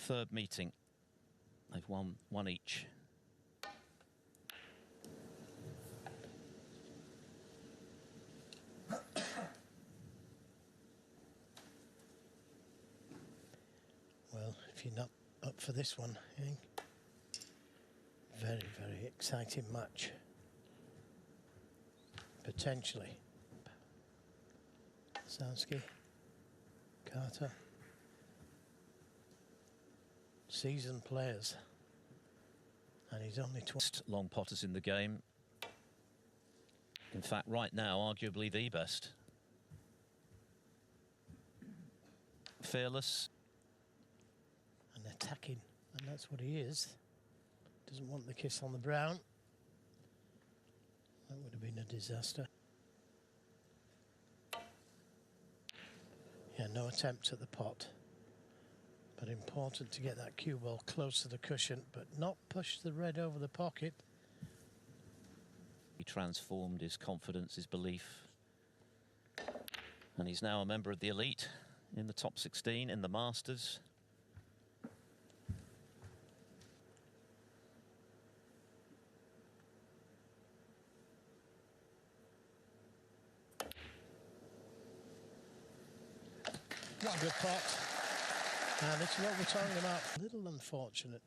third meeting. They've won one each. Well, if you're not up for this one, I think very, very exciting match. Potentially. Sansky, Carter, seasoned players, and he's only 20. Long potters in the game. In fact, right now, arguably the best. Fearless. And attacking, and that's what he is. Doesn't want the kiss on the brown. That would have been a disaster. Yeah, no attempt at the pot. But important to get that cue ball close to the cushion, but not push the red over the pocket. He transformed his confidence, his belief. And he's now a member of the elite in the top 16 in the Masters. Good pot. And this is what we're talking about. A little unfortunate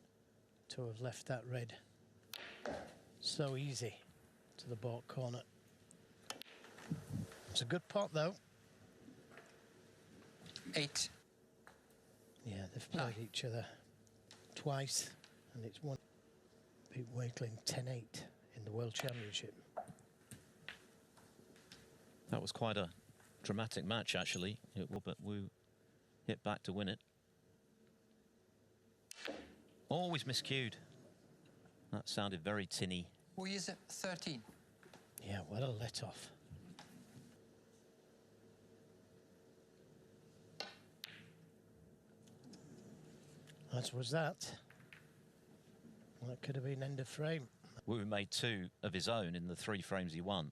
to have left that red so easy to the baulk corner. It's a good pot though. 8. Yeah, they've played each other twice, and it's one. Beat Wakelin 10-8 in the World Championship. That was quite a dramatic match, actually. But Wu hit back to win it. Always miscued. That sounded very tinny. Yize 13. Yeah, what a let-off. As was that. Well, that could have been end of frame. Wu made 2 of his own in the 3 frames he won.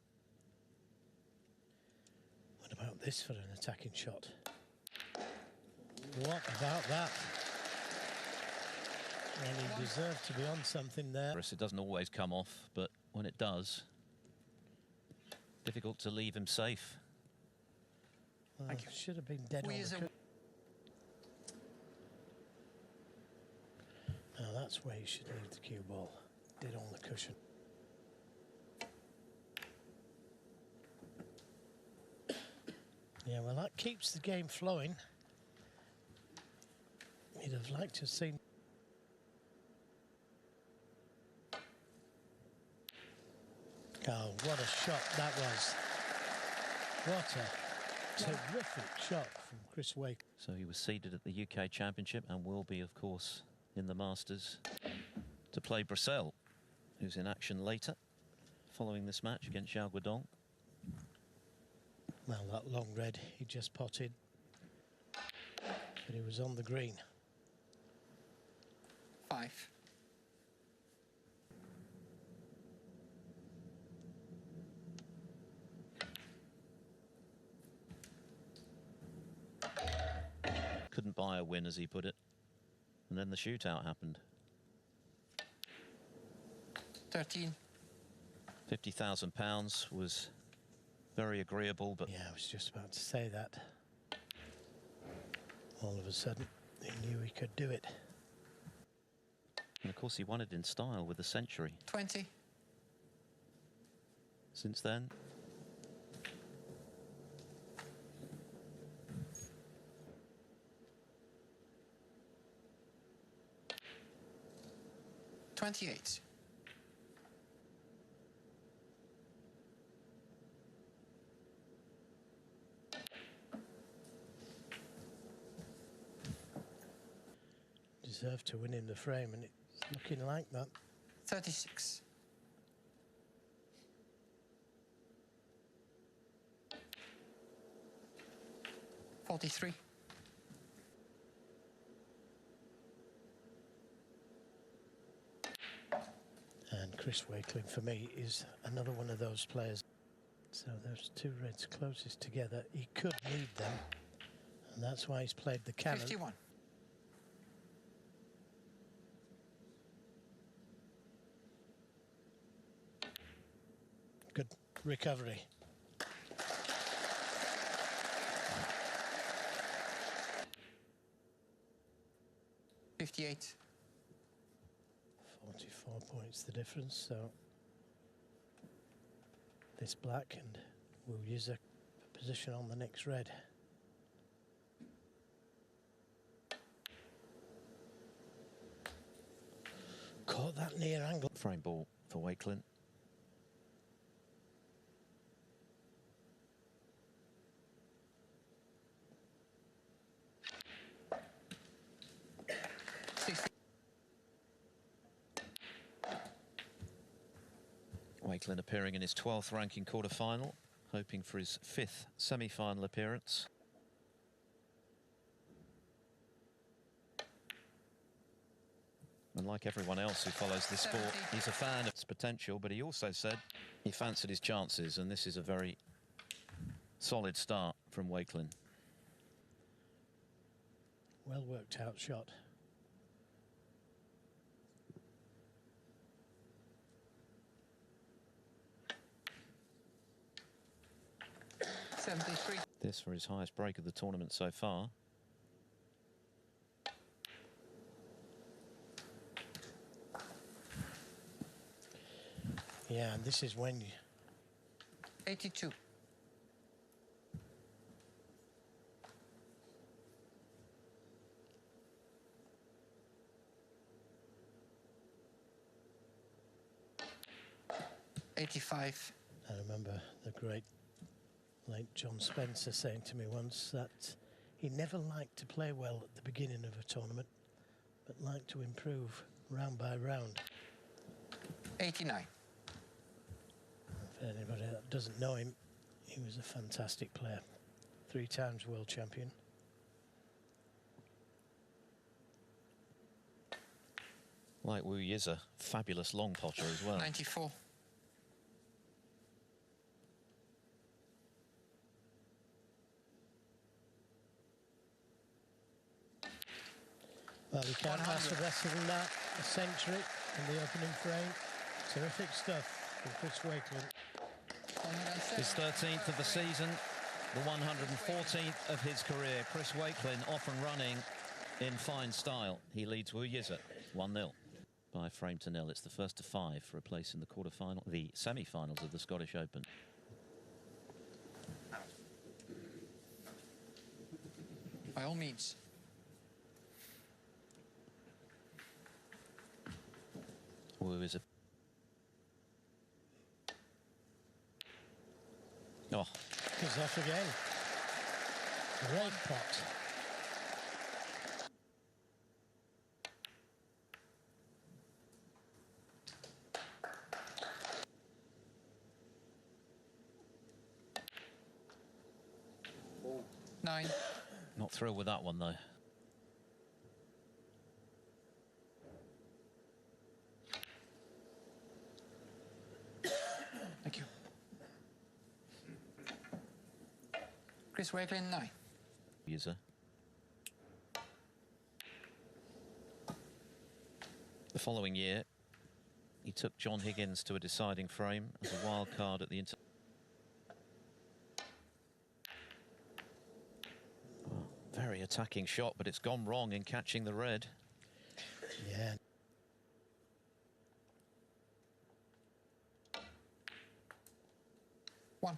What about this for an attacking shot? What about that? And he deserved to be on something there. It doesn't always come off, but when it does, difficult to leave him safe. Well, should have been dead on the cushion. Now that's where you should leave the cue ball. Dead on the cushion. Yeah, well, that keeps the game flowing. You'd have liked to have seen. Oh, what a shot that was. What a terrific shot from Chris Wakelin. So he was seeded at the UK Championship and will be, of course, in the Masters to play Brissell, who's in action later, following this match against Zhao Guodong. Well, that long red he just potted, but he was on the green. 5. Couldn't buy a win, as he put it. And then the shootout happened. 13. £50,000 was very agreeable, but... Yeah, I was just about to say that. All of a sudden, he knew he could do it. And of course, he won it in style with the century. 20. Since then... $28. Deserved to win in the frame, and it's looking like that. 36. $43. And Chris Wakelin, for me, is another one of those players. So those two reds closest together, he could need them, and that's why he's played the cannon. 51. recovery. $58. 44 points the difference, so this black, and we'll use a position on the next red. Caught that near angle. Frame ball for Wakelin. Wakelin appearing in his 12th ranking quarter-final, hoping for his 5th semi-final appearance. And like everyone else who follows this sport, he's a fan of its potential, but he also said he fancied his chances, and this is a very solid start from Wakelin. Well worked out shot. $73. This for his highest break of the tournament so far. Yeah, and this is when you... 82. $85. I remember the great late John Spencer saying to me once that he never liked to play well at the beginning of a tournament, but liked to improve round by round. 89. For anybody that doesn't know him, he was a fantastic player. 3 times world champion. Like Yize, fabulous long potter as well. 94. Well, you can't ask for better than that. A century in the opening frame. Terrific stuff from Chris Wakelin. His 13th of the season, the 114th of his career. Chris Wakelin off and running in fine style. He leads Yize 1-0 by a frame to nil. It's the first of 5 for a place in the quarter-final, the semi-finals of the Scottish Open. By all means. Is a... Oh. He's off again. Red pot. $9. Not thrilled with that one, though. Thank you. Chris Wakelin, 9. Yize. The following year, he took John Higgins to a deciding frame as a wild card at the Well, very attacking shot, but it's gone wrong in catching the red. Yeah. One.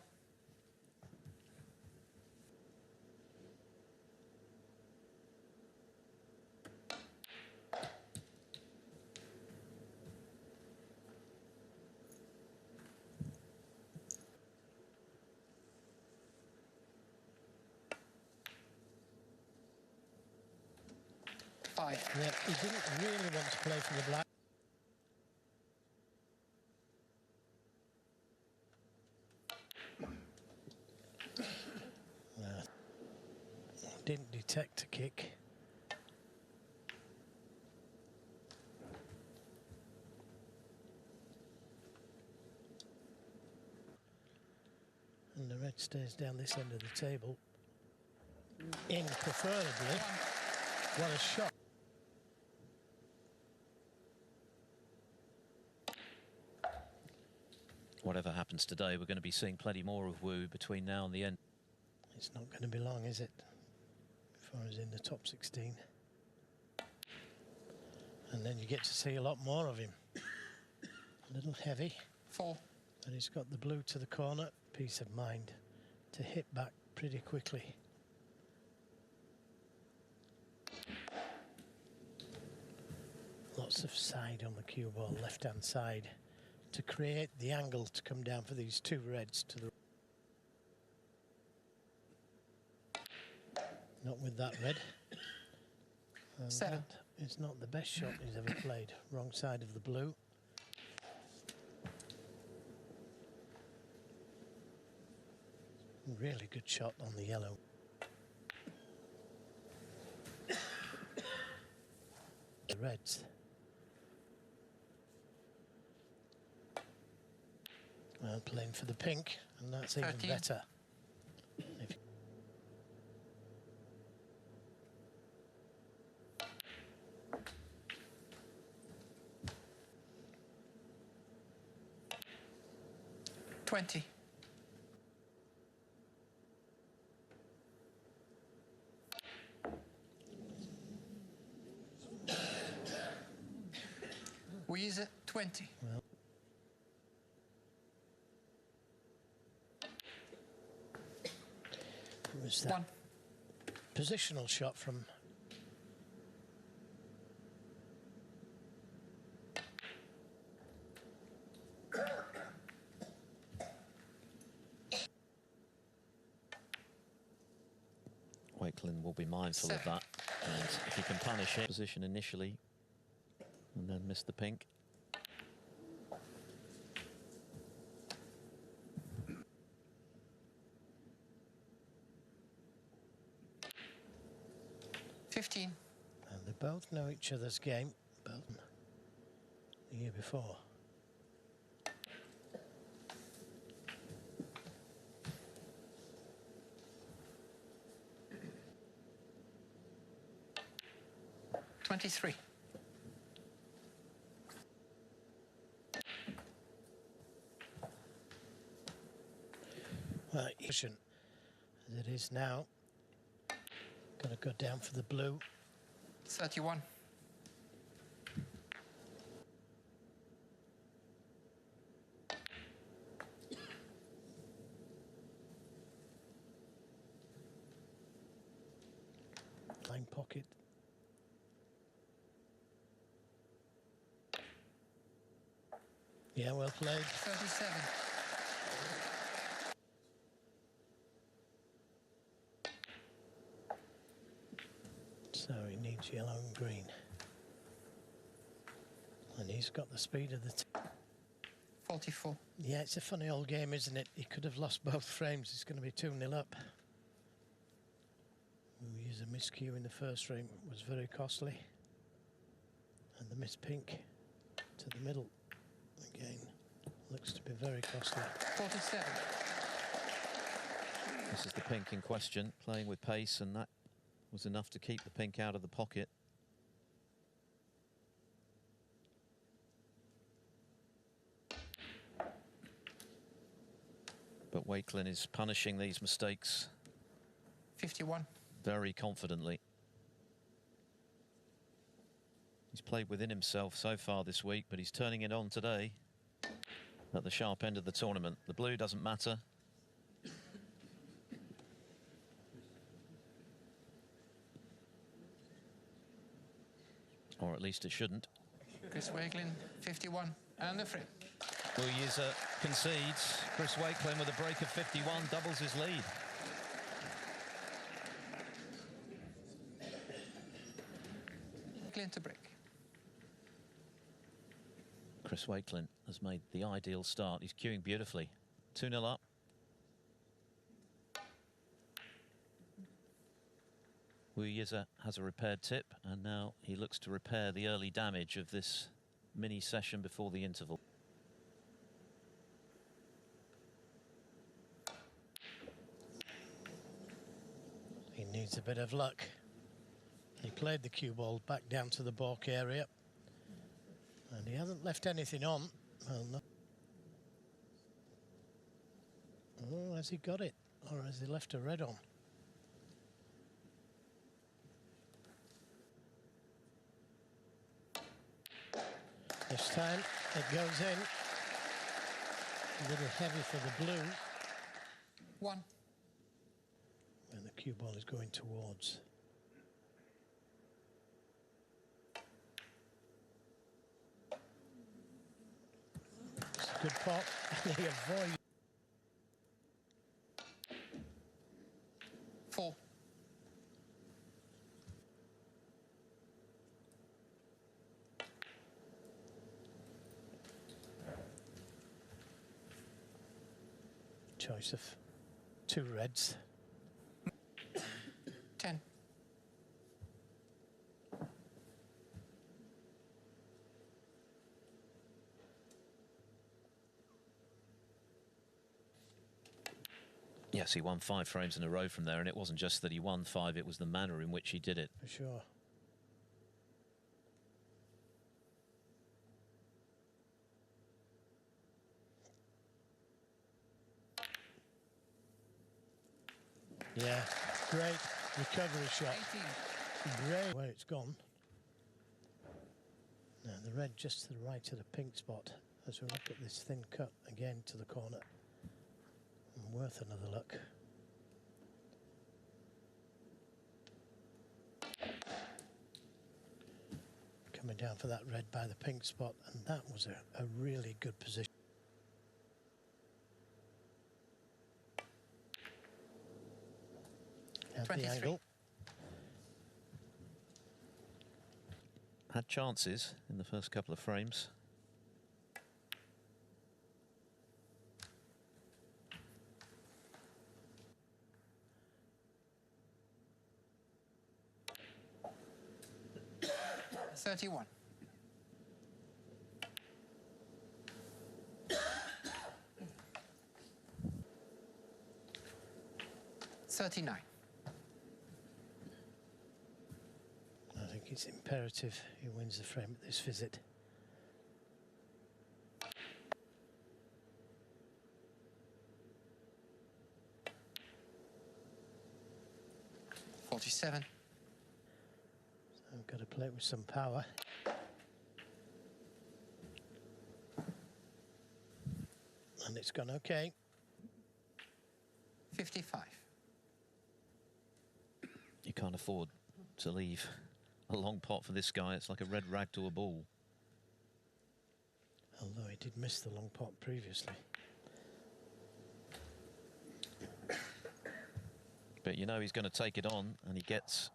$5. Yeah, he didn't really want to play for the black. Didn't detect a kick. And the red stays down this end of the table. In preferably. What a shot. Whatever happens today, we're going to be seeing plenty more of Wu between now and the end. It's not going to be long, is it? Before he's in the top 16. And then you get to see a lot more of him. A little heavy. 4. But he's got the blue to the corner. Peace of mind to hit back pretty quickly. Lots of side on the cue ball, left-hand side, to create the angle to come down for these two reds to the... Not with that red. And 7. that is not the best shot he's ever played. Wrong side of the blue. Really good shot on the yellow. The reds. Well, playing for the pink, and that's 13. even better. If 20. Yize 20. Well, it was that 1. positional shot from Wakelin will be mindful 7. of that. And if he can punish it, position initially, and then miss the pink. And they both know each other's game, both the year before. $23. Well, efficient as it is now. Going to go down for the blue. 31. Line pocket. Yeah, well played. 37. So he needs yellow and green. And he's got the speed of the... 44. Yeah, it's a funny old game, isn't it? He could have lost both frames. It's going to be 2-0 up. We use a miscue in the first frame. Was very costly. And the miss pink to the middle again looks to be very costly. 47. This is the pink in question, playing with pace, and that was enough to keep the pink out of the pocket. But Wakelin is punishing these mistakes 51. very confidently. He's played within himself so far this week, but he's turning it on today at the sharp end of the tournament. The blue doesn't matter. Or at least it shouldn't. Chris Wakelin, 51, and the frame. Yize concedes. Chris Wakelin with a break of 51 doubles his lead. Wakelin to break. Chris Wakelin has made the ideal start. He's cueing beautifully. 2-0 up. Yize has a repaired tip, and now he looks to repair the early damage of this mini session before the interval. He needs a bit of luck. He played the cue ball back down to the balk area. And he hasn't left anything on. Well, no. Has he got it? Or has he left a red on? This time it goes in. A little heavy for the blue. 1. And the cue ball is going towards. It's a good pot. And he avoids. 4. Choice of 2 reds. 10. Yes, he won 5 frames in a row from there, and it wasn't just that he won 5, it was the manner in which he did it. For sure. Yeah, great recovery shot. 18. Great where it's gone. Now the red just to the right of the pink spot as we look at this thin cut again to the corner. And worth another look. Coming down for that red by the pink spot, and that was a really good position. At the 23. angle. Had chances in the first couple of frames. $31. $39. I think it's imperative he wins the frame at this visit. $47. So I've got to play it with some power. And it's gone okay. 55. You can't afford to leave a long pot for this guy. It's like a red rag to a ball. Although he did miss the long pot previously. But you know he's going to take it on, and he gets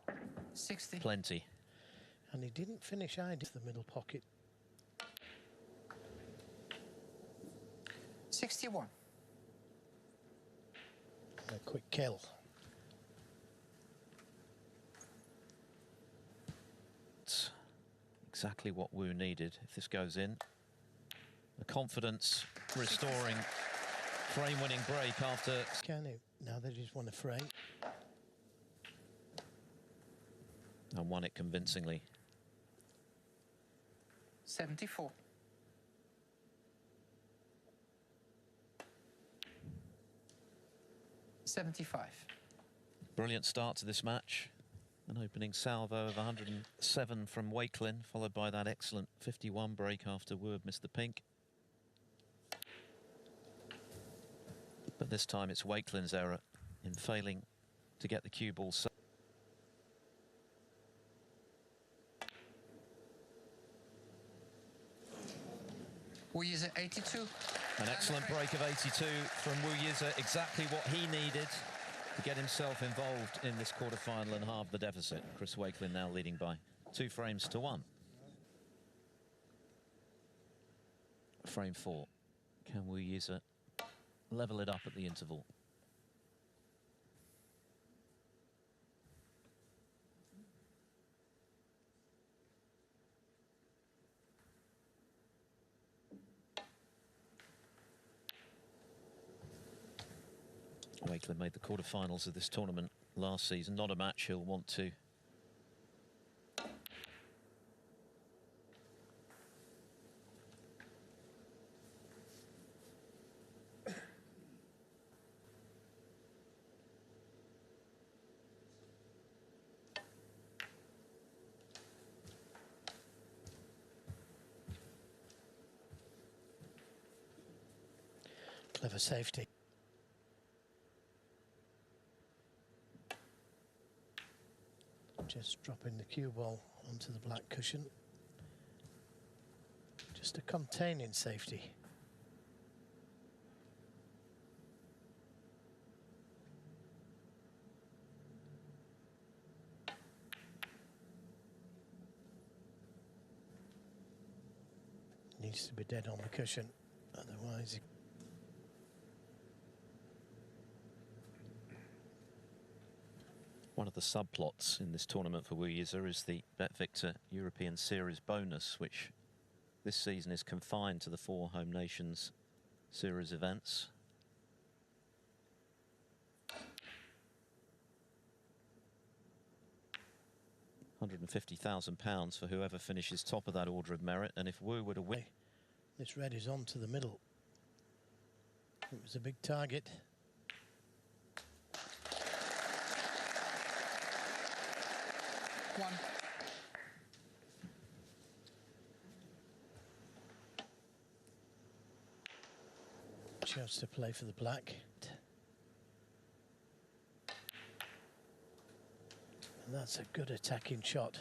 60. plenty. And he didn't finish either the middle pocket. 61. A quick kill. It's exactly what Wu needed. If this goes in, the confidence restoring frame-winning break after. Can he? Now they just won a frame. And won it convincingly. 74. $75. Brilliant start to this match. An opening salvo of 107 from Wakelin, followed by that excellent 51 break after Wu missed the pink. But this time it's Wakelin's error in failing to get the cue ball. Yize 82. An excellent break of 82 from Yize, exactly what he needed to get himself involved in this quarter-final and halve the deficit. Chris Wakelin now leading by 2 frames to 1. Frame 4. Can Yize level it up at the interval? Wakelin made the quarterfinals of this tournament last season. Not a match he'll want to Clever safety. Just dropping the cue ball onto the black cushion. Just a containing safety. Needs to be dead on the cushion, otherwise. One of the subplots in this tournament for Yize is the BetVictor European Series bonus, which this season is confined to the 4 home nations series events. £150,000 for whoever finishes top of that order of merit, and if Wu were to win. This red is on to the middle. It was a big target. One. Chose to play for the black. And that's a good attacking shot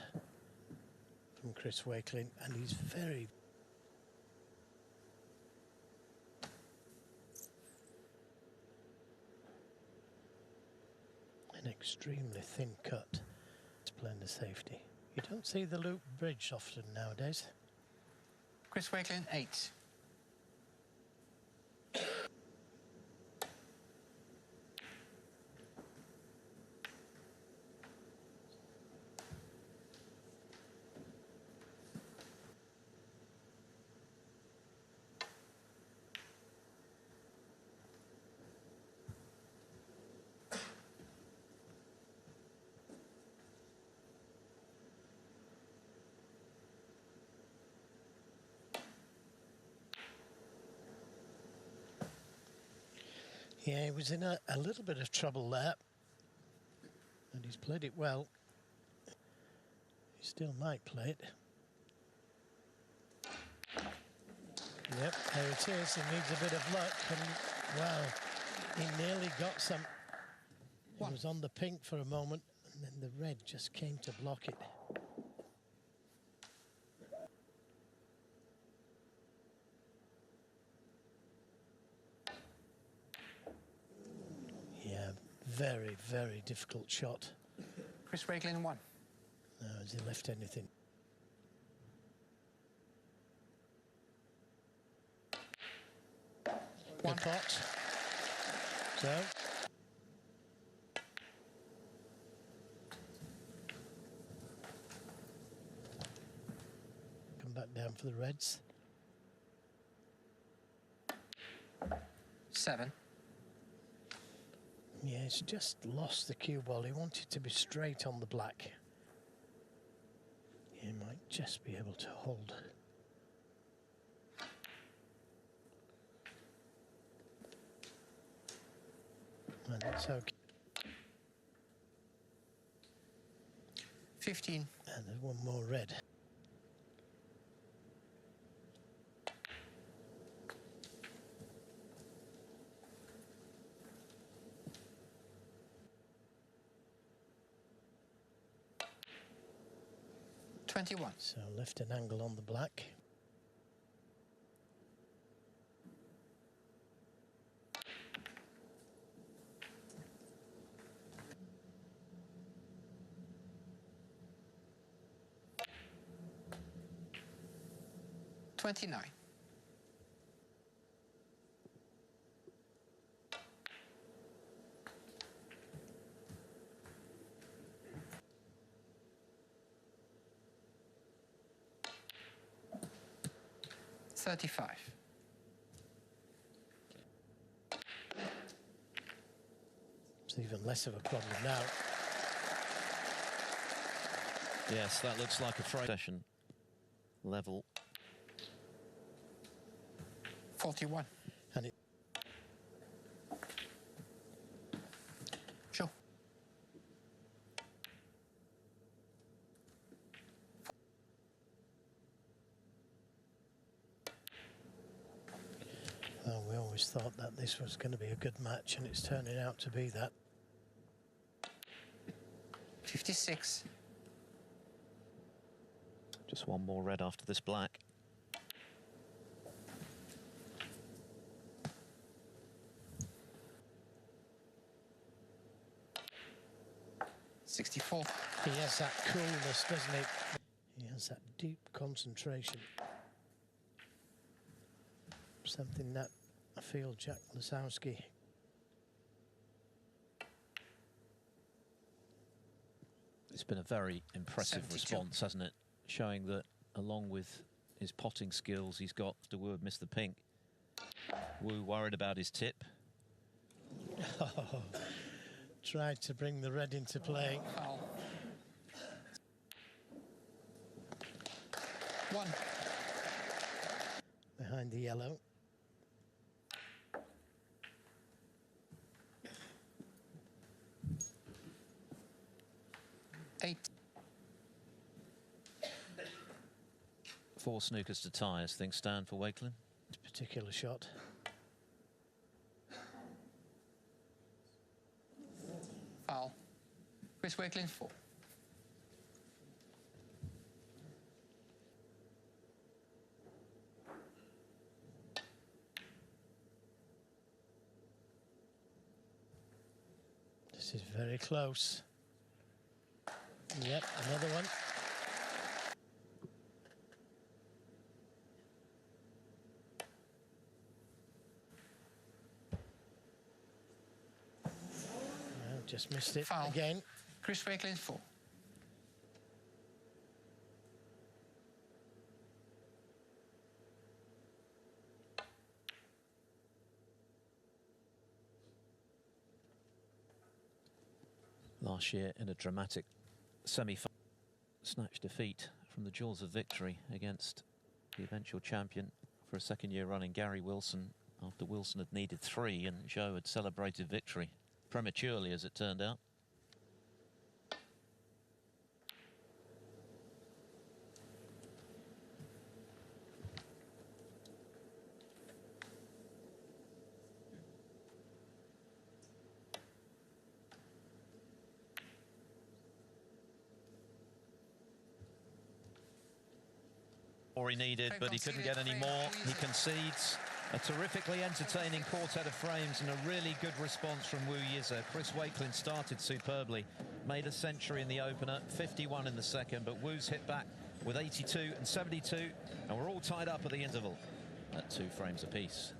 from Chris Wakelin, and he's very... an extremely thin cut. It's playing the safety. You don't see the loop bridge often nowadays. Chris Wakelin, 8. Yeah, he was in a little bit of trouble there, and he's played it well. He still might play it. Yep, there it is. He needs a bit of luck, and wow, he nearly got some. He was on the pink for a moment, and then the red just came to block it. Yeah, very, very difficult shot. Chris Wakelin, 1. No, has he left anything? One. Good pot. So. Come back down for the reds. 7. Yeah, he's just lost the cue ball. He wanted to be straight on the black. He might just be able to hold. And it's okay. 15. And there's one more red. $21. So left an angle on the black. $29. $35. It's even less of a problem now. Yes, that looks like a frame session level. 41. And it Sure. well, always thought that this was going to be a good match, and it's turning out to be that. 56. Just one more red after this black. $64. He has that coolness, doesn't he? He has that deep concentration. Something that I feel Jack Lisowski It's been a very impressive 72. response, hasn't it? Showing that along with his potting skills, he's got the Wu have missed the pink. Wu worried about his tip. tried to bring the red into play. Foul. 1. Behind the yellow. $8. 4 snookers to tie as things stand for Wakelin. Particular shot. Foul. Chris Wakelin 4. This is very close. Yep, another one. No, just missed it Foul. again. Chris Wakelin 4. Last year in a dramatic semi-final, snatch defeat from the jaws of victory against the eventual champion for a second year running, Gary Wilson, after Wilson had needed 3 and Joe had celebrated victory prematurely, as it turned out. Or he needed, but he couldn't get any more. He concedes. A terrifically entertaining quartet of frames and a really good response from Yize. Chris Wakelin started superbly, made a century in the opener, 51 in the second, but Wu's hit back with 82 and 72, and we're all tied up at the interval at 2 frames apiece.